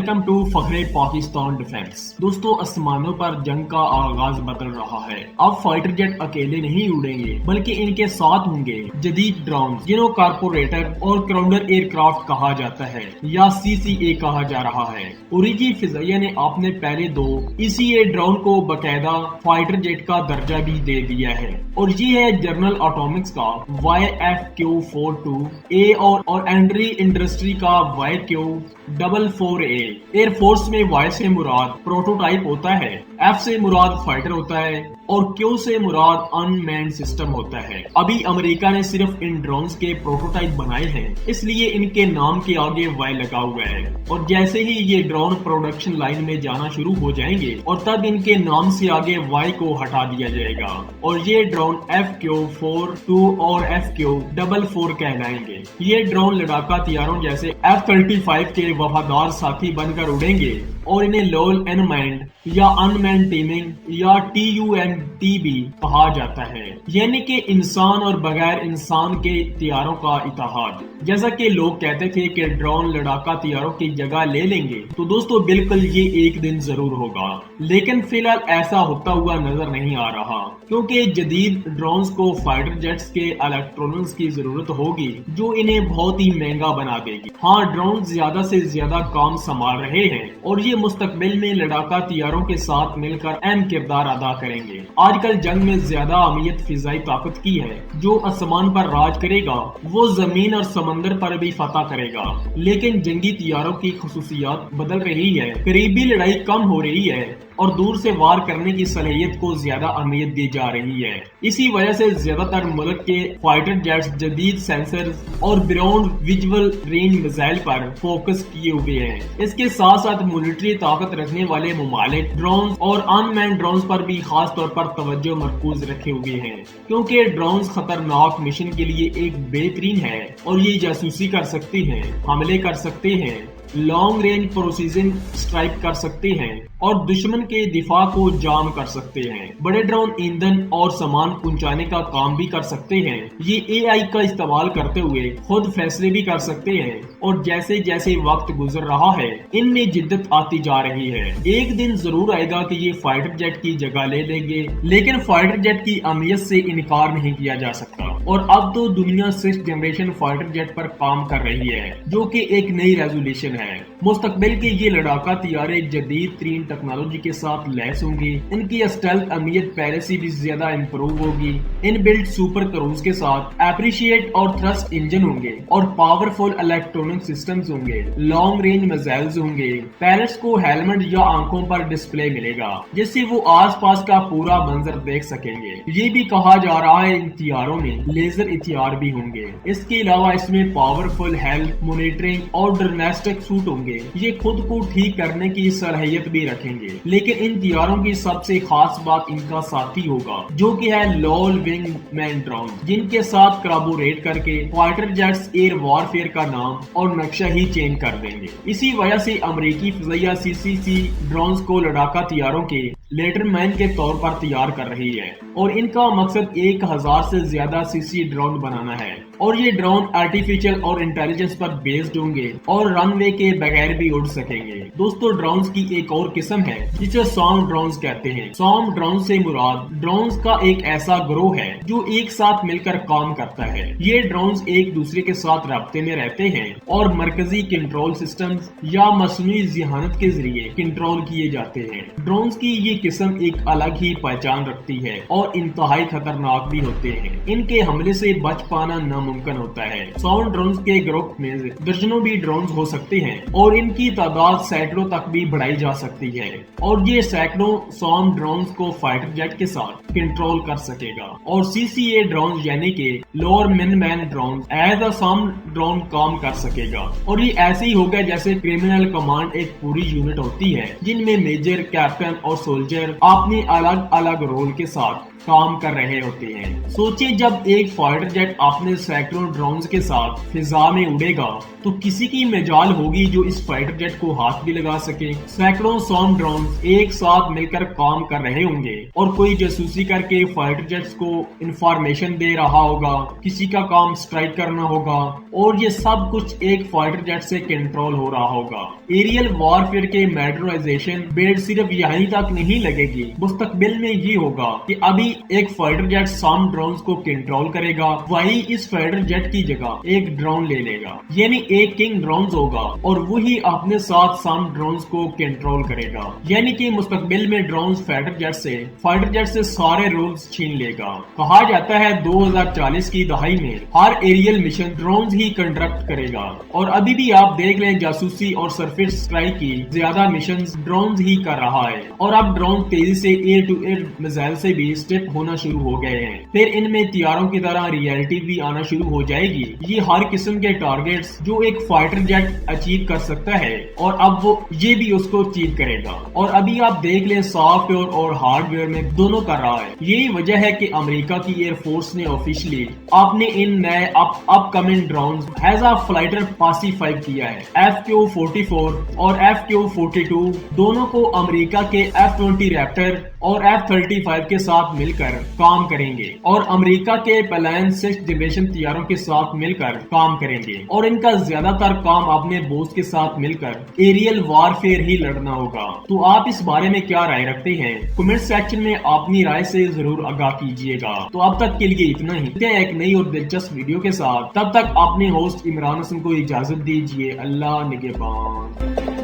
Welcome to فخر Pakistan defence. دوستو، آسمانوں پر جنگ کا آغاز بدل رہا ہے۔ اب فائٹر جیٹ اکیلے نہیں اڑیں گے بلکہ ان کے ساتھ ہوں گے جدید ڈرون، جنہوں کارپوریٹر اور کراؤنڈر ایئر کرافٹ کہا جاتا ہے یا CCA کہا جا رہا ہے۔ اوریجی فضائیہ نے اپنے پہلے دو ECA ڈرون کو باقاعدہ فائٹر جیٹ کا درجہ بھی دے دیا ہے، اور یہ ہے جنرل اٹامکس کا YFQ-42A اور اینڈری انڈسٹری کا YQ-44A۔ ایئر فورس میں Y سے مراد پروٹوٹائپ ہوتا ہے، F سے مراد فائٹر ہوتا ہے اور Q سے مراد ان مینڈ سسٹم ہوتا ہے۔ ابھی امریکہ نے صرف ان ڈرونز کے پروٹوٹائپ بنائے ہیں، اس لیے ان کے نام کے آگے Y لگا ہوا ہے، اور جیسے ہی یہ ڈرون پروڈکشن لائن میں جانا شروع ہو جائیں گے اور تب ان کے نام سے آگے Y کو ہٹا دیا جائے گا اور یہ ڈرون FQ-42 اور FQ-44 کہلائیں گے۔ یہ ڈرون لڑاکا طیاروں جیسے F-35 کے وفادار ساتھی بن کر اڑیں گے اور انہیں لول انمینڈ یا انمینڈ ٹیمنگ یا TUMT بھی کہا جاتا ہے، یعنی کہ انسان اور بغیر انسان کے طیاروں کا اتحاد۔ جیسا کہ لوگ کہتے تھے کہ ڈرون لڑاکا طیاروں کی جگہ لے لیں گے، تو دوستو بالکل یہ ایک دن ضرور ہوگا، لیکن فی الحال ایسا ہوتا ہوا نظر نہیں آ رہا، کیونکہ جدید ڈرونز کو فائٹر جیٹس کے الیکٹرونکس کی ضرورت ہوگی جو انہیں بہت ہی مہنگا بنا دے گی۔ ہاں، ڈرون زیادہ سے زیادہ کام سنبھال رہے ہیں اور یہ مستقبل میں لڑاکا طیاروں کے ساتھ مل کر اہم کردار ادا کریں گے۔ آج کل جنگ میں زیادہ اہمیت فضائی طاقت کی ہے، جو آسمان پر راج کرے گا وہ زمین اور سمندر پر بھی فتح کرے گا، لیکن جنگی طیاروں کی خصوصیات بدل رہی ہے، قریبی لڑائی کم ہو رہی ہے اور دور سے وار کرنے کی صلاحیت کو زیادہ اہمیت دی جا رہی ہے۔ اسی وجہ سے زیادہ تر ملک کے فائٹر جیٹس جدید سینسرز اور بیونڈ ویژول رینج میزائل پر فوکس کیے ہوئے ہیں۔ اس کے ساتھ ساتھ ملٹری طاقت رکھنے والے ممالک ڈرونز اور ان مین ڈرونز پر بھی خاص طور پر توجہ مرکوز رکھے ہوئے ہیں، کیونکہ ڈرونز خطرناک مشن کے لیے ایک بہترین ہے اور یہ جاسوسی کر سکتے ہیں، حملے کر سکتے ہیں، لانگ رینج پروسیسنگ اسٹرائک کر سکتے ہیں اور دشمن کے دفاع کو جام کر سکتے ہیں۔ بڑے ڈرون ایندھن اور سامان پہنچانے کا کام بھی کر سکتے ہیں۔ یہ AI کا استعمال کرتے ہوئے خود فیصلے بھی کر سکتے ہیں، اور جیسے جیسے وقت گزر رہا ہے ان میں جدت آتی جا رہی ہے۔ ایک دن ضرور آئے گا کہ یہ فائٹر جیٹ کی جگہ لے لیں گے، لیکن فائٹر جیٹ کی اہمیت سے انکار نہیں کیا جا سکتا، اور اب تو دنیا 6th جنریشن فائٹر جیٹ پر کام کر رہی ہے، جو کہ ایک نئی ریزولوشن ہے۔ مستقبل کے یہ لڑاکا طیارے جدید ترین ٹیکنالوجی کے ساتھ لیس ہوں گی، ان کی اسٹیلتھ اہمیت پہلے سے بھی زیادہ امپروو ہوگی، ان بلٹ سپر کروز کے ساتھ اپریشیٹ اور تھرسٹ انجن ہوں گے اور پاورفل الیکٹرونک سسٹمز ہوں گے، لانگ رینج میزائلز ہوں گے، پیلٹس کو ہیلمٹ یا آنکھوں پر ڈسپلے ملے گا جس سے وہ آس پاس کا پورا منظر دیکھ سکیں گے۔ یہ بھی کہا جا رہا ہے ان طیاروں میں لیزر ہتھیار بھی ہوں گے۔ اس کے علاوہ اس میں پاورفل ہیلتھ مانیٹرنگ اور ڈائگنوسٹک سوٹ ہوں گے، یہ خود کو ٹھیک کرنے کی صلاحیت بھی رکھیں گے۔ لیکن ان طیاروں کی سب سے خاص بات ان کا ساتھی ہوگا، جو کہ ہے لول ونگ مین ڈرون، جن کے ساتھ کولابوریٹ کر کے فائٹر جیٹس ایئر وارفیئر کا نام اور نقشہ ہی چینج کر دیں گے۔ اسی وجہ سے امریکی فضائیہ CCC ڈرونز کو لڑاکا طیاروں کے لیٹر مین کے طور پر تیار کر رہی ہے، اور ان کا مقصد 1000 سے زیادہ CC ڈرون بنانا ہے، اور یہ ڈرون آرٹیفیشل اور انٹیلیجنس پر بیسڈ ہوں گے اور رن وے کے بغیر بھی اڑ سکیں گے۔ دوستو، ڈرونز کی ایک اور قسم ہے جسے سوارم ڈرونز کہتے ہیں۔ سوارم ڈرونز سے مراد ڈرونز کا ایک ایسا گروہ ہے جو ایک ساتھ مل کر کام کرتا ہے۔ یہ ڈرونز ایک دوسرے کے ساتھ رابطے میں رہتے ہیں اور مرکزی کنٹرول سسٹمز یا مصنوعی ذہانت کے ذریعے کنٹرول کیے جاتے ہیں۔ ڈرونز کی یہ قسم ایک الگ ہی پہچان رکھتی ہے اور انتہائی خطرناک بھی ہوتے ہیں، ان کے حملے سے بچ پانا ناممکن ہوتا ہے۔ سوارم ڈرونز کے گروپ میں درجنوں بھی ڈرونز ہو سکتے ہیں اور ان کی تعداد سینکڑوں تک بھی بڑھائی جا سکتی ہے، اور یہ سینکڑوں سوارم ڈرونز کو فائٹر جیٹ کے ساتھ کنٹرول کر سکے گا۔ اور CCA ڈرونز یعنی کہ لوور من مین ڈرونز ایز اے سوارم ڈرون کام کر سکے گا، اور یہ ایسے ہی ہوگا جیسے کرمنل کمانڈ ایک پوری یونٹ ہوتی ہے جن میں میجر، کیپٹن اور سولجر اپنے الگ الگ رول کے ساتھ کام کر رہے ہوتے ہیں۔ سوچیں جب ایک فائٹر جیٹ اپنے سینکڑوں ڈرونز کے ساتھ فضا میں اڑے گا تو کسی کی مجال ہوگی جو اس فائٹر جیٹ کو ہاتھ بھی لگا سکے۔ سینکڑوں سوم ڈرونز ایک ساتھ مل کر کام کر رہے ہوں گے اور کوئی جاسوسی کر کے فائٹر جیٹس کو انفارمیشن دے رہا ہوگا، کسی کا کام اسٹرائک کرنا ہوگا اور یہ سب کچھ ایک فائٹر جیٹ سے کنٹرول ہو رہا ہوگا۔ ایریل وارفیئر کے میٹرائزیشن بیٹ صرف یہیں تک نہیں لگے گی، مستقبل میں یہ ہوگا کہ ابھی ایک فائٹر جیٹ سام ڈرونز کو کنٹرول کرے گا، وہی اس فائٹر جیٹ کی جگہ ایک ڈرون لے لے گا، یعنی ایک کنگ ڈرونز ہوگا اور وہی اپنے ساتھ سام ڈرونز کو کنٹرول کرے گا، یعنی کہ مستقبل میں ڈرونز فائٹر جیٹ سے سارے رولز چھین لے گا۔ کہا جاتا ہے 2040 کی دہائی میں ہر ایریل مشن ڈرونز ہی کنڈکٹ کرے گا، اور ابھی بھی آپ دیکھ لیں جاسوسی اور سرفیس اسٹرائک کی زیادہ مشنز ڈرونز ہی کر رہا ہے، اور اب ڈرون تیزی سے ایئر ٹو ایئر میزائل سے بھی اسٹپ ہونا شروع ہو گئے ہیں۔ پھر ان میں طیاروں کی طرح ریئلٹی بھی آنا شروع ہو جائے گی، یہ ہر قسم کے ٹارگیٹس جو ایک فائٹر جیٹ اچیو کر سکتا ہے، اور اب وہ یہ بھی اس کو اچیو کرے گا، اور ابھی آپ دیکھ لیں سافٹ ویئر اور ہارڈ ویئر میں دونوں کر رہا ہے۔ یہی وجہ ہے کہ امریکہ کی ایئر فورس نے آفیشلی اپنے ان نئے اپ کمنگ ڈرونز ایز اے فلائٹر پاسیفائی کیا ہے۔ FQ-44 اور FQ-42 دونوں کو امریکہ کے F-20 ریپٹر اور F-35 کے ساتھ مل کر کام کریں گے، اور امریکہ کے پلین 6 جنریشن طیاروں کے ساتھ مل کر کام کریں گے، اور ان کا زیادہ تر کام اپنے بوس کے ساتھ مل کر ایریل وارفیئر ہی لڑنا ہوگا۔ تو آپ اس بارے میں کیا رائے رکھتے ہیں؟ کمنٹ سیکشن میں اپنی رائے سے ضرور آگاہ کیجیے گا۔ تو اب تک کے لیے اتنا ہی، ملتے ہیں ایک نئی اور دلچسپ ویڈیو کے ساتھ، تب تک اپنے ہوسٹ عمران حسن کو اجازت دیجیے۔ اللہ نگہبان۔